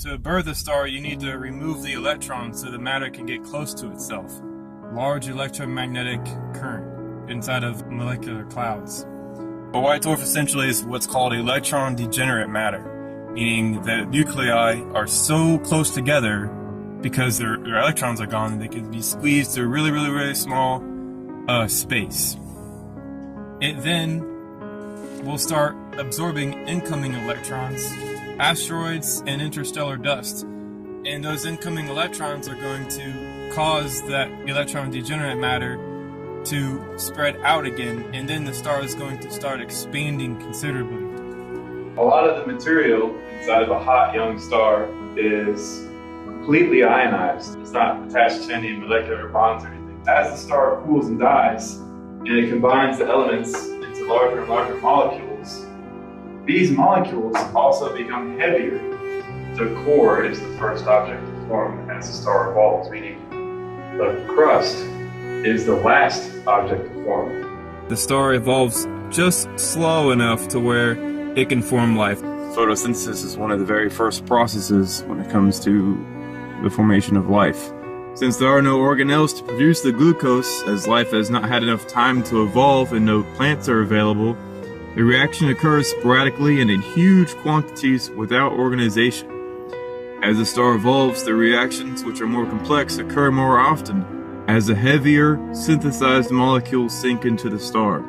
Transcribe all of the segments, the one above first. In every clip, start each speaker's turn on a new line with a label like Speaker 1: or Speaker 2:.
Speaker 1: To birth a star, you need to remove the electrons so the matter can get close to itself. Large electromagnetic current inside of molecular clouds. A white dwarf essentially is what's called electron degenerate matter, meaning that nuclei are so close together because their electrons are gone, they can be squeezed to a really small space. It then will start absorbing incoming electrons, asteroids, and interstellar dust. And those incoming electrons are going to cause that electron degenerate matter to spread out again, and then the star is going to start expanding considerably.
Speaker 2: A lot of the material inside of a hot young star is completely ionized. It's not attached to any molecular bonds or anything. As the star cools and dies, and it combines the elements into larger and larger molecules, these molecules also become heavier. The core is the first object to form as the star evolves, meaning the crust is the last object to form.
Speaker 1: The star evolves just slow enough to where it can form life.
Speaker 3: Photosynthesis is one of the very first processes when it comes to the formation of life.
Speaker 1: Since there are no organelles to produce the glucose, as life has not had enough time to evolve and no plants are available, the reaction occurs sporadically and in huge quantities without organization. As the star evolves, the reactions, which are more complex, occur more often as the heavier, synthesized molecules sink into the star.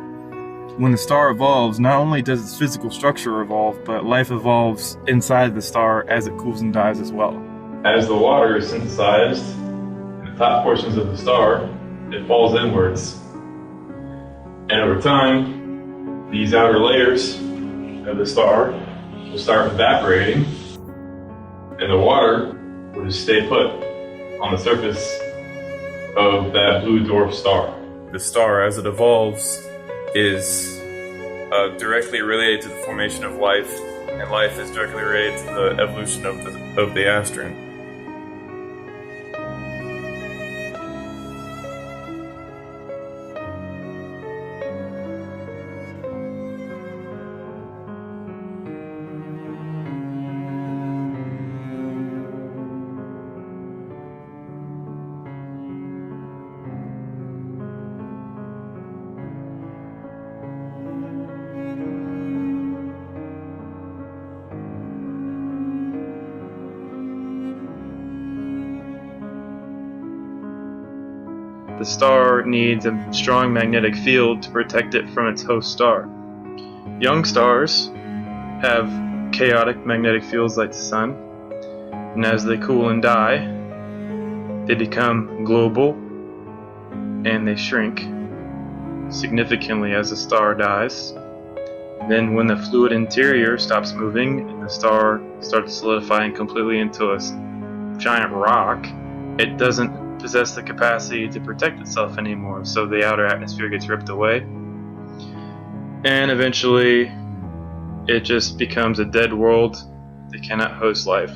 Speaker 1: When the star evolves, not only does its physical structure evolve, but life evolves inside the star as it cools and dies as well.
Speaker 2: As the water is synthesized in the top portions of the star, it falls inwards. And over time, these outer layers of the star will start evaporating, and the water will just stay put on the surface of that blue dwarf star.
Speaker 1: The star, as it evolves, is directly related to the formation of life, and life is directly related to the evolution of the astron.
Speaker 4: The star needs a strong magnetic field to protect it from its host star. Young stars have chaotic magnetic fields like the Sun, and as they cool and die, they become global and they shrink significantly as the star dies. Then when the fluid interior stops moving and the star starts solidifying completely into a giant rock, it doesn't possess the capacity to protect itself anymore, so the outer atmosphere gets ripped away, and eventually it just becomes a dead world that cannot host life.